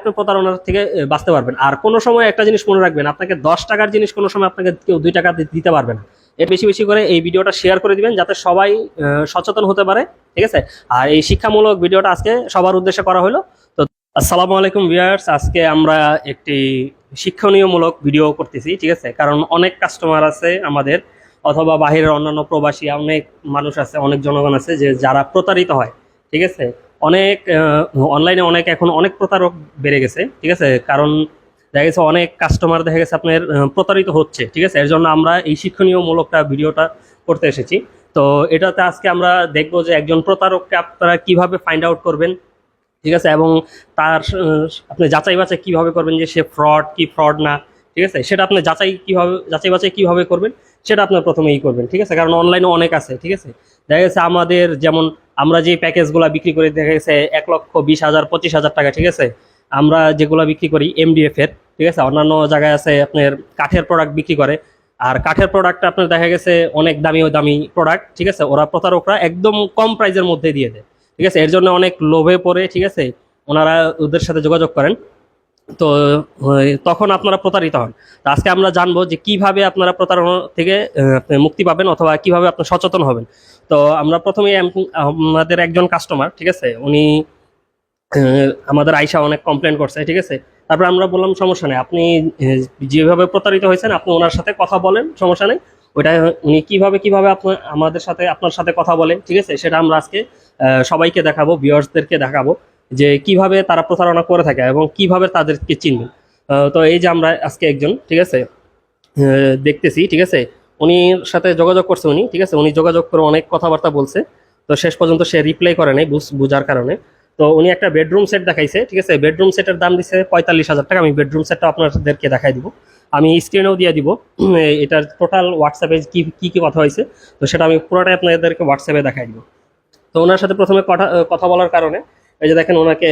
আপনি প্রতারণার থেকে বাঁচতে পারবেন। আর কোনো সময় একটা জিনিস মনে রাখবেন, আপনাকে 10 টাকার জিনিস কোনো সময় আপনাকে কেউ 2 টাকা দিতে পারবে না। এর বেশি বেশি করে এই ভিডিওটা শেয়ার করে দিবেন যাতে সবাই সচেতন হতে পারে, ঠিক আছে। আর এই শিক্ষামূলক ভিডিওটা আজকে সবার উদ্দেশ্যে করা হলো। তো আসসালামু আলাইকুম ভিউয়ার্স, আজকে আমরা একটি শিক্ষণীয়মূলক ভিডিও করতেছি, ঠিক আছে। কারণ অনেক কাস্টমার আছে আমাদের, অথবা বাহিরের অন্যান্য প্রবাসী অনেক মানুষ আছে, অনেক জনগণ আছে যে যারা প্রতারিত হয়, ঠিক আছে। অনেক অনলাইনে এখন অনেক প্রতারক বেড়ে গেছে, ঠিক আছে। কারণ দেখা গেছে অনেক কাস্টমার দেখা গেছে আপনার প্রতারিত হচ্ছে, ঠিক আছে। এর জন্য আমরা এই শিক্ষণীয়মূলকটা ভিডিওটা করতে এসেছি। তো এটাতে আজকে আমরা দেখবো যে একজন প্রতারককে আপনারা কিভাবে ফাইন্ড আউট করবেন, ঠিক আছে, এবং তার আপনি যাচাই বাছাই কিভাবে করবেন যে সে ফ্রড কি ফ্রড না, ঠিক আছে। সেটা আপনি যাচাই বাছাই কিভাবে করবেন সেটা আপনার প্রথমেই করবেন, ঠিক আছে। কারণ অনলাইনে অনেক আছে, ঠিক আছে। দেখা গেছে আমাদের যেমন আমরা যে প্যাকেজগুলো বিক্রি করি, দেখা গেছে 1,20,000 25,000 টাকা, ঠিক আছে। আমরা যেগুলো বিক্রি করি MDF এর, ঠিক আছে। অন্যান্য জায়গায় আছে আপনার কাঠের প্রোডাক্ট বিক্রি করে, আর কাঠের প্রোডাক্টটা আপনার দেখা গেছে অনেক দামি প্রোডাক্ট, ঠিক আছে। ওরা প্রতারকরা একদম কম প্রাইসের মধ্যে দিয়ে দেয়, ঠিক আছে। এর জন্য অনেক লোভে পড়ে, ঠিক আছে, ওনারা ওদের সাথে যোগাযোগ করেন। তো তখন আপনারা প্রতারিত হন। তো আজকে আমরা জানবো যে কিভাবে আপনারা প্রতারণা থেকে আপনি মুক্তি পাবেন, অথবা কিভাবে আপনি সচেতন হবেন। তো আমরা প্রথমে আমাদের একজন কাস্টমার, ঠিক আছে, উনি আমাদের আইসা অনেক কমপ্লেন করছে, ঠিক আছে। তারপর আমরা বললাম সমস্যা নেই, আপনি যেভাবে প্রতারিত হয়েছেন আপনি ওনার সাথে কথা বলেন, সমস্যা নেই। ওইটা উনি কিভাবে আপনার সাথে কথা বলে, ঠিক আছে, সেটা আমরা আজকে সবাইকে দেখাবো, ভিউয়ার্সদেরকে দেখাবো যে কিভাবে তারা প্রতারণা করে থাকে এবং কিভাবে তাদেরকে চিনবেন। তো এই যে আমরা আজকে একজন, ঠিক আছে, দেখতেছি, ঠিক আছে। উনি সাথে যোগাযোগ করছে উনি, ঠিক আছে। উনি যোগাযোগ করে অনেক কথাবার্তা বলছে, তো শেষ পর্যন্ত সে রিপ্লাই করে নাই বুঝার কারণে। তো উনি একটা বেডরুম সেট দেখাইছে, ঠিক আছে। বেডরুম সেটের দাম দিচ্ছে 45,000 টাকা। আমি বেডরুম সেটটা আপনাদেরকে দেখাই দিব, আমি স্ক্রিনেও দিয়ে দিব। এটার টোটাল হোয়াটসঅ্যাপে কি কি কথা হয়েছে, তো সেটা আমি পুরোটাই আপনাদেরকে হোয়াটসঅ্যাপে দেখাই দিব। তো ওনার সাথে প্রথমে কথা বলার কারণে এই যে দেখেন ওনাকে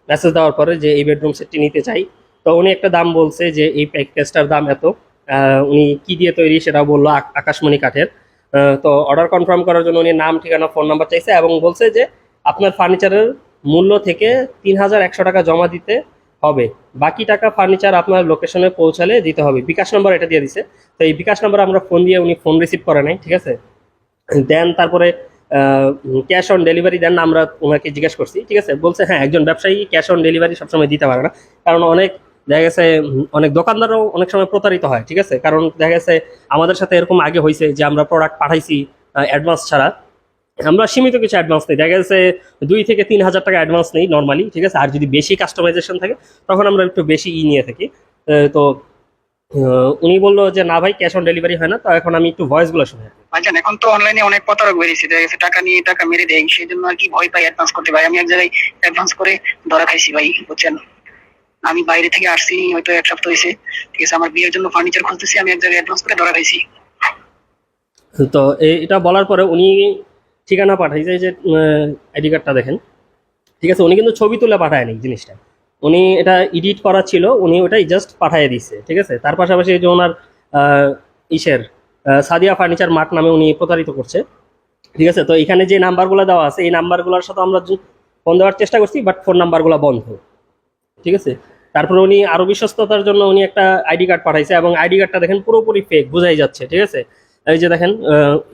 মেসেজ দেওয়ার পরে যে এই বেডরুম সেটটি নিতে চাই, তো উনি একটা দাম বলছে যে এই প্যাকেজটার দাম এত। উনি কি দিয়ে তৈরি সেটাও বললো, আকাশমণি কাঠের। তো অর্ডার কনফার্ম করার জন্য উনি নাম, ঠিকানা, ফোন নাম্বার চাইছে এবং বলছে যে আপনার ফার্নিচারের মূল্য থেকে 3,100 টাকা জমা দিতে হবে, বাকি টাকা ফার্নিচার আপনার লোকেশনে পৌঁছালে দিতে হবে। বিকাশ নাম্বার এটা দিয়ে দিছে। তো এই বিকাশ নাম্বার আমরা ফোন দিয়ে, উনি ফোন রিসিভ করে নাই, ঠিক আছে। দেন তারপরে ক্যাশ অন ডেলিভারি দেন, আমরা ওনাকে জিজ্ঞেস করছি, ঠিক আছে। বলছে হ্যাঁ, একজন ব্যবসায়ী ক্যাশ অন ডেলিভারি সবসময় দিতে পারে না, কারণ অনেক দেখা গেছে অনেক দোকানদারও অনেক সময় প্রতারিত হয়, ঠিক আছে। কারণ দেখা গেছে আমাদের সাথে এরকম আগে হয়েছে যে আমরা প্রোডাক্ট পাঠাইছি অ্যাডভান্স ছাড়া, আমরা সীমিত কিছু অ্যাডভান্স নেই, দেখা গেছে 2 থেকে 3 হাজার টাকা অ্যাডভান্স নেই নর্মালি, ঠিক আছে। আর যদি বেশি কাস্টমাইজেশন থাকে তখন আমরা একটু বেশি নিয়ে থাকি। তো উনি বললো যে না ভাই, ক্যাশ অন ডেলিভারি হয় না। তো এখন আমি একটু ভয়েসগুলো শুনে। ভাইজান, এখন তো অনলাইনে অনেক প্রতারক বেরিয়েছে, দেখা গেছে টাকা নিয়ে টাকা মেরে দেয়, সেই জন্য আর কি ভয় পাই অ্যাডভান্স করতে। ভাই আমি এক জায়গায় অ্যাডভান্স করে ধরা খাইছি ভাই, বুঝছেন। আমি বাইরে থেকে আসছি হয়তো 1 সপ্তাহ হয়েছে, ঠিক আছে। আমার বিয়ের জন্য ফার্নিচার খুঁজতেছি, আমি এক জায়গায় অ্যাডভান্স করে ধরা খাইছি। তো এটা বলার পরে উনি ঠিকানা পাঠাইছে, যে আইডি কার্ডটা দেখেন, ঠিক আছে। উনি কিন্তু ছবি তুলে পাঠায়নি জিনিসটা, উনি এটা এডিট করা ছিল, উনি ওটাই জাস্ট পাঠিয়ে দিচ্ছে, ঠিক আছে। তার পাশাপাশি এই যে ওনার ইসের সাদিয়া ফার্নিচার মার্ট নামে উনি প্রতারিত করছে, ঠিক আছে। তো এখানে যে নাম্বারগুলো দেওয়া আছে এই নাম্বারগুলোর সাথে আমরা ফোন দেওয়ার চেষ্টা করছি, বাট ফোন নাম্বারগুলো বন্ধ, ঠিক আছে। তারপরে উনি আরো বিশ্বস্ততার জন্য উনি একটা আইডি কার্ড পাঠাইছে, এবং আইডি কার্ডটা দেখেন পুরোপুরি ফেক, বোঝাই যাচ্ছে, ঠিক আছে। এই যে দেখেন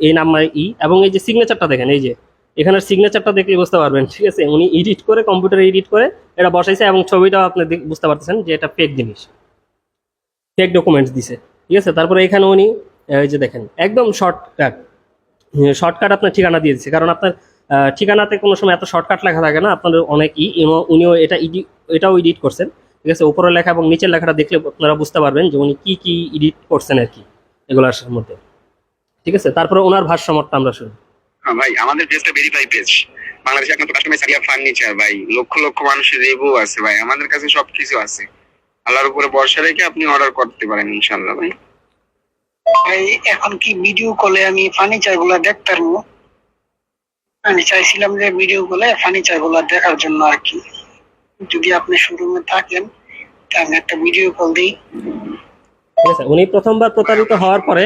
এই নাম্বার এবং এই যে সিগনেচারটা দেখেন, এই যে এখানের সিগনেচারটা দেখলে বুঝতে পারবেন, ঠিক আছে। উনি এডিট করে, কম্পিউটারে এডিট করে এটা বসাইছে, এবং ছবিটাও আপনি বুঝতে পারতেছেন যে এটা ফেক জিনিস, ফেক ডকুমেন্টস দিছে, ঠিক আছে। তারপরে এখানে উনি এই যে দেখেন একদম শর্টকাট আপনার ঠিকানা দিয়ে দিচ্ছে, কারণ আপনার ঠিকানাতে কোনো সময় এত শর্টকাট লেখা থাকে না, আপনাদের অনেক উনিও এটাও এডিট করছেন, ঠিক আছে। উপরের লেখা এবং নিচের লেখাটা দেখলে আপনারা বুঝতে পারবেন যে উনি কি এডিট করছেন আর কি এগুলোর মধ্যে, ঠিক আছে। তারপরে ওনার ভাষ্যমতটা আমরা শুনি। ভাই আমাদের পেজটা ভেরিফাই পেজ, বাংলাদেশে একমাত্র কাস্টমার সাদিয়া ফার্নিচার ভাই, লক্ষ লক্ষ মানুষের রিভিউ আছে ভাই, আমাদের কাছে সবকিছু আছে। আল্লাহর উপরে ভরসা রেখে আপনি অর্ডার করতে পারেন ইনশাআল্লাহ ভাই। ভাই এখন কি ভিডিও কলে আমি ফার্নিচার গুলা দেখতে পারবো? আমি চাইছিলাম যে ভিডিও কলে ফার্নিচার গুলা দেখার জন্য আর কি, যদি আপনি শোরুমে থাকেন তাহলে একটা ভিডিও কল দিই। ঠিক আছে। উনি প্রথমবার প্রতারিত হওয়ার পরে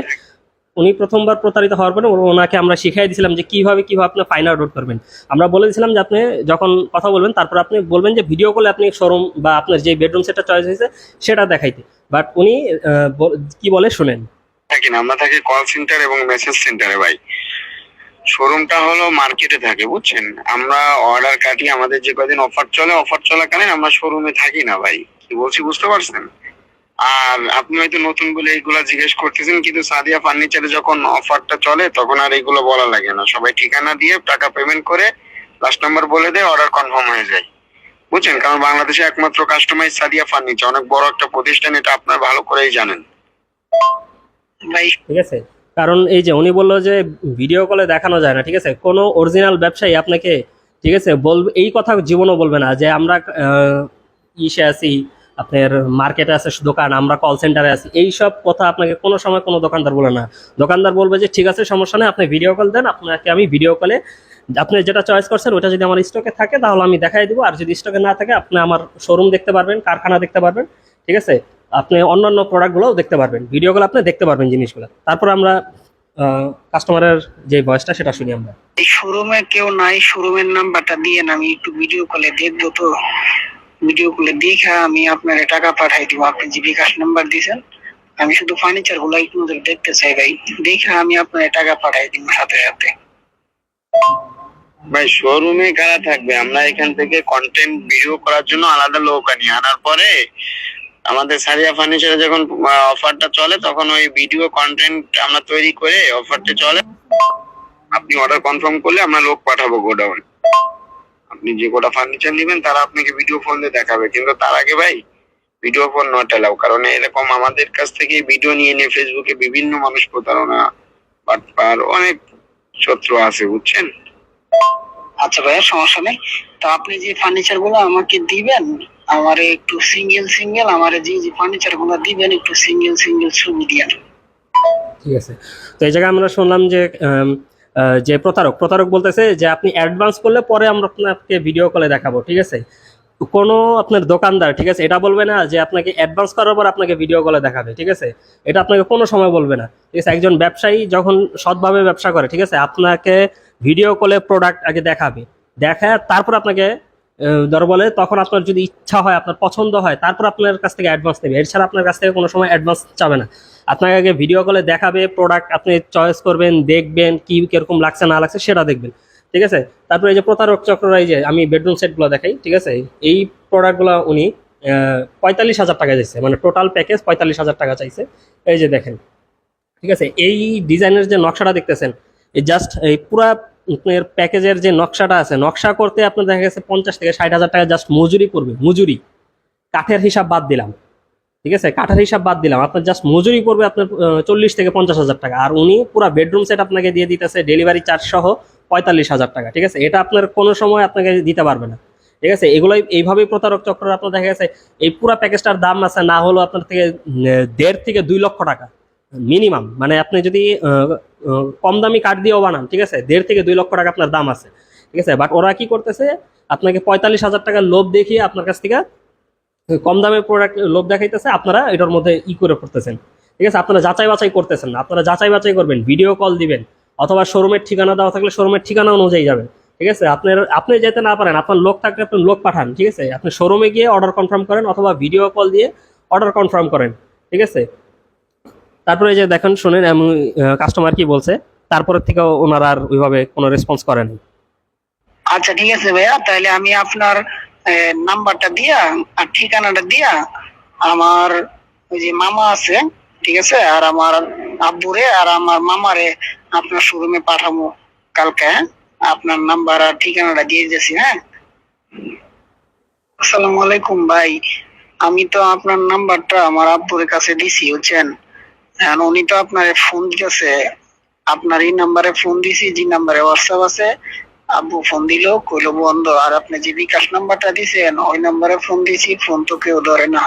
উনি প্রথমবার প্রতারিত হওয়ার পরে ওনাকে আমরা শিখিয়ে দিয়েছিলাম যে কিভাবে আপনি ফাইন্ড আউট করবেন। আমরা বলে দিয়েছিলাম যে আপনি যখন কথা বলবেন তারপর আপনি বলবেন যে ভিডিও কলে আপনি শোরুম বা আপনার যে বেডরুম সেটটা চয়েস হয়েছে সেটা দেখাইতে। বাট উনি কি বলে শুনেন। থাকি না, আমরা থাকি কল সেন্টার এবং মেসেজ সেন্টারে ভাই। শোরুমটা হলো মার্কেটে থাকে, বুঝছেন। আমরা অর্ডার কাটি, আমাদের যে কদিন অফার চলে, অফার চলাকালীন আমরা শোরুমে থাকি না ভাই। কি বলছি বুঝতে পারছেন? আর আপনি হয়তো নতুন বলে এইগুলা জিজ্ঞেস করতেছেন, কিন্তু সাদিয়া ফার্নিচারে যখন অফারটা চলে তখন আর এগুলো বলা লাগে না। সবাই ঠিকানা দিয়ে টাকা পেমেন্ট করে লাস্ট নাম্বার বলে দেয়, অর্ডার কনফার্ম হয়ে যায়, বুঝছেন। কারণ বাংলাদেশে একমাত্র কাস্টমাইজ সাদিয়া ফার্নিচার, অনেক বড় একটা প্রতিষ্ঠান, এটা আপনার ভালো করেই জানেন ভাই। ঠিক আছে, কারণ এই যে উনি বললো যে ভিডিও কলে দেখানো যায় না, ঠিক আছে। কোনো অরিজিনাল ব্যবসায়ী আপনাকে, ঠিক আছে, বলবে এই কথা জীবনও বলবে না যে আমরা ইসে আছি, আপনার মার্কেটে আছে দোকান, আমরা কল সেন্টারে আছি, এইসব কথা আপনাকে কোনো সময় কোনো দোকানদার বলে না। দোকানদার বলবে যে ঠিক আছে, সমস্যা নেই, আপনি ভিডিও কল দেন, আপনাকে আমি ভিডিও কলে আপনি যেটা চয়েস করছেন ওটা যদি আমার স্টকে থাকে তাহলে আমি দেখাই দিব, আর যদি স্টকে না থাকে আপনি আমার শোরুম দেখতে পারবেন, কারখানা দেখতে পারবেন, ঠিক আছে। আপনি অন্যান্য প্রোডাক্টগুলোও দেখতে পারবেন, ভিডিওগুলো আপনি দেখতে পারবেন জিনিসগুলো। তারপর আমরা কাস্টমারের যে ভয়েসটা সেটা শুনি আমরা। এই শোরুমে কেউ নাই, শোরুমের নাম্বারটা দিয়ে আমি একটু ভিডিও কলে দেখবো, তো ভিডিও কলে দেখে আমি আপনার টাকা পাঠাই দিব। আপনি যে বিকাশ নাম্বার দিয়েছেন, আমি শুধু ফার্নিচার গুলো একটু দেখতে চাই ভাই, দেখে আমি আপনার টাকা পাঠাই দিব সাথে সাথে। ভাই শোরুমে কারা থাকবে? আমরা এখান থেকে কন্টেন্ট ভিডিও করার জন্য আলাদা লোক আনি, আনার পরে আমাদের সারিয়া ফার্নিচারে যখন অফারটা চলে তখন ওই ভিডিও কন্টেন্ট আমরা তৈরি করে অফারটা চলে, আপনি অর্ডার কনফার্ম করলে আমরা লোক পাঠাবো গোডাউন। আপনি যে কোটা ফার্নিচার নেবেন তারা আপনাকে ভিডিও ফোন দিয়ে দেখাবে, কিন্তু তার আগে ভাই ভিডিও ফোন নট এলাও। কারণ এরকম আমাদের কাছ থেকে ভিডিও নিয়ে নিয়ে ফেসবুকে বিভিন্ন মানুষ প্রতারণা, বাটপার, অনেক শত্রু আছে, বুঝছেন। আচ্ছা ভাইয়া, সমস্যা নেই। তো আপনি যে ফার্নিচার গুলো আমাকে দিবেন, আমারে একটু সিঙ্গেল সিঙ্গেল, আমারে যে যে ফার্নিচার গুলো দিবেন একটু সিঙ্গেল সিঙ্গেল ছবি দিয়েন। ঠিক আছে, তো এই জায়গায় আমরা শুনলাম যে যে প্রতারক বলতেছে যে আপনি অ্যাডভান্স করলে পরে আমরা আপনাকে ভিডিও কলে দেখাবো, ঠিক আছে। কোনো আপনার দোকানদার, ঠিক আছে, এটা বলবে না যে আপনাকে অ্যাডভান্স করার পর আপনাকে ভিডিও কলে দেখাবে, ঠিক আছে। এটা আপনাকে কোনো সময় বলবে না, ঠিক আছে। একজন ব্যবসায়ী যখন সৎভাবে ব্যবসা করে, ঠিক আছে, আপনাকে ভিডিও কলে প্রোডাক্ট আগে দেখাবে, দেখায় তারপর আপনাকে ধর বলে, তখন আপনার যদি ইচ্ছা হয়, আপনার পছন্দ হয়, তারপর আপনার কাছ থেকে অ্যাডভান্স নেবে। এছাড়া আপনার কাছ থেকে কোনো সময় অ্যাডভান্স চাবে না। আপনাকে আগে ভিডিও কলে দেখাবে, প্রোডাক্ট আপনি চয়েস করবেন, দেখবেন কি কিরকম লাগছে না লাগছে সেটা দেখবেন, ঠিক আছে। তারপরে এই যে প্রতারক চক্ররা, এই যে আমি বেডরুম সেটগুলো দেখাই, ঠিক আছে, এই প্রোডাক্টগুলো উনি 45,000 টাকা চাইছে, মানে টোটাল প্যাকেজ 45,000 টাকা চাইছে। এই যে দেখেন, ঠিক আছে, এই ডিজাইনের যে নকশাটা দেখতেছেন, এই জাস্ট এই পুরা আপনার প্যাকেজের যে নকশাটা আছে, নকশা করতে আপনার দেখা গেছে 50 থেকে 60,000 টাকা জাস্ট মজুরি পড়বে। মজুরি, কাঠের হিসাব বাদ দিলাম, ঠিক আছে, কাঠের হিসাব বাদ দিলাম, আপনার জাস্ট মজুরি পড়বে আপনার 40 থেকে 50,000 টাকা। আর উনি পুরো বেডরুম সেট আপনাকে দিয়ে দিতেছে ডেলিভারি চার্জ সহ 45,000 টাকা, ঠিক আছে। এটা আপনার কোনো সময় আপনাকে দিতে পারবে না, ঠিক আছে। এগুলোই এইভাবেই প্রতারক চক্র। আপনার দেখা গেছে এই পুরো প্যাকেজটার দাম আছে না হলো আপনার থেকে 1.5 থেকে 2 লক্ষ টাকা মিনিমাম। মানে আপনি যদি কম দামি কাঠ দিয়েও বানান, ঠিক আছে, 1.5 থেকে 2 লক্ষ টাকা আপনার দাম আছে, ঠিক আছে। বাট ওরা কি করতেছে, আপনাকে 45,000 টাকার লোভ দেখিয়ে আপনার কাছ থেকে কম দামের প্রোডাক্ট লোভ দেখাইতেছে, আপনারা এটার মধ্যে করে পড়তেছেন, ঠিক আছে। আপনারা যাচাই বাছাই করতেছেন না, আপনারা যাচাই বাছাই করবেন, ভিডিও কল দিবেন, অথবা শোরুমের ঠিকানা দেওয়া থাকলে শোরুমের ঠিকানা অনুযায়ী যাবেন, ঠিক আছে। আপনি যেতে না পারেন, আপনার লোক থাকলে আপনি লোক পাঠান, ঠিক আছে। আপনি শোরুমে গিয়ে অর্ডার কনফার্ম করেন অথবা ভিডিও কল দিয়ে অর্ডার কনফার্ম করেন, ঠিক আছে। তারপরে এই যে দেখেন, শুনেন আমি কাস্টমার কি বলছে, তারপরের থেকে ওনারা আর ওইভাবে কোনো রেসপন্স করেন। আচ্ছা ঠিক আছে ভাইয়া, তাহলে আমি আপনার নাম্বারটা দিয়া আর ঠিকানাটা দিয়া আমার ওই যে মামা আছে, ঠিক আছে, আর আমার আব্বুরে আর আমার মামারে আপনার শোরুমে পাঠাবো কালকে। হ্যাঁ, আপনার নাম্বার আর ঠিকানাটা দিয়ে দিয়েছি। হ্যাঁ, আসসালামু আলাইকুম ভাই। আমি তো আপনার নাম্বারটা আমার আব্বুর কাছে দিছি, বুঝছেন। উনি তো আপনার ফোন দিতেছে, আপনার এই নাম্বারে ফোন দিছি, যে নাম্বারে হোয়াটসঅ্যাপ আছে। আব্বু ফোন দিল, কইলো বন্ধ। আর আপনি যে বিকাশ নাম্বারটা দিছেন ওই নাম্বারে ফোন দিছি, ফোন তো কেউ ধরে না।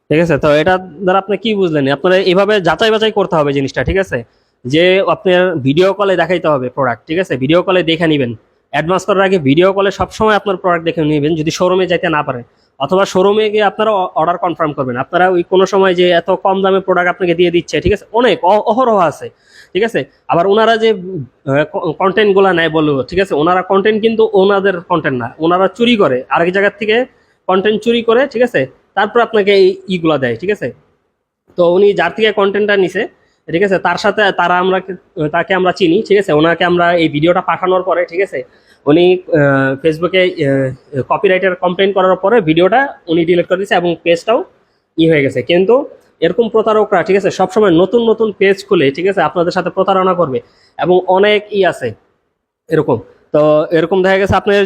ঠিক আছে, তো এটা দ্বারা আপনি কি বুঝলেন? আপনারা এইভাবে যাচাই বাছাই করতে হবে জিনিসটা, ঠিক আছে। যে আপনার ভিডিও কলে দেখাইতে হবে প্রোডাক্ট, ঠিক আছে, ভিডিও কলে দেখে নেবেন। অ্যাডভান্স করার আগে ভিডিও কলে সবসময় আপনার প্রোডাক্ট দেখে নেবেন, যদি শোরুমে যাইতে না পারেন। অথবা শোরুমে গিয়ে আপনারা অর্ডার কনফার্ম করবেন। আপনারা ওই কোনো সময় যে এত কম দামে প্রোডাক্ট আপনাকে দিয়ে দিচ্ছে, ঠিক আছে, অনেক অহরহ আছে, ঠিক আছে। আবার ওনারা যে কন্টেন্টগুলো নেয় বলবো, ঠিক আছে, ওনারা কন্টেন্ট কিন্তু ওনাদের কন্টেন্ট না, ওনারা চুরি করে আরেক জায়গার থেকে কন্টেন্ট চুরি করে, ঠিক আছে, তারপর আপনাকে এই ইগুলো দেয়, ঠিক আছে। তো উনি যার থেকে কন্টেন্টটা নিছে, ঠিক আছে, তার সাথে তাকে আমরা চিনি, ঠিক আছে। ওনাকে আমরা এই ভিডিওটা পাঠানোর পরে, ঠিক আছে, উনি ফেসবুকে কপিরাইটের কমপ্লেন করার পরে ভিডিওটা উনি ডিলিট করে দিয়েছে এবং পেজটাও হয়ে গেছে। কিন্তু এরকম প্রতারকরা, ঠিক আছে, সবসময় নতুন নতুন পেজ খুলে, ঠিক আছে, আপনাদের সাথে প্রতারণা করবে এবং অনেক আছে এরকম। তো এরকম দেখা গেছে আপনার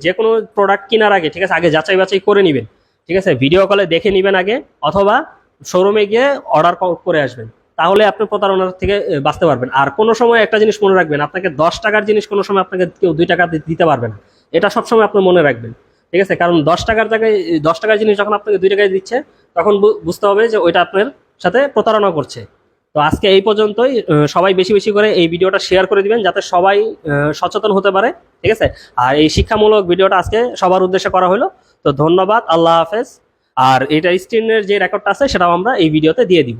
যে কোনো প্রোডাক্ট কেনার আগে, ঠিক আছে, আগে যাচাই বাছাই করে নেবেন, ঠিক আছে, ভিডিও কলে দেখে নেবেন আগে, অথবা শোরুমে গিয়ে অর্ডার করে আসবেন, তাহলে আপনি প্রতারণার থেকে বাঁচতে পারবেন। আর কোনো সময় একটা জিনিস মনে রাখবেন, আপনাকে 10 টাকার জিনিস কোনো সময় আপনাকে কেউ 2 টাকা দিতে পারবে না, এটা সবসময় আপনি মনে রাখবেন, ঠিক আছে। কারণ 10 টাকার জায়গায় 10 টাকার জিনিস যখন আপনাকে 2 টাকায় দিচ্ছে, তখন বুঝতে হবে যে ওইটা আপনার সাথে প্রতারণা করছে। তো আজকে এই পর্যন্তই। সবাই বেশি বেশি করে এই ভিডিওটা শেয়ার করে দিবেন, যাতে সবাই সচেতন হতে পারে, ঠিক আছে। আর এই শিক্ষামূলক ভিডিওটা আজকে সবার উদ্দেশ্যে করা হলো। তো ধন্যবাদ, আল্লাহ হাফেজ। আর এটা স্ক্রিনের যে রেকর্ডটা আছে সেটাও আমরা এই ভিডিওতে দিয়ে দিব।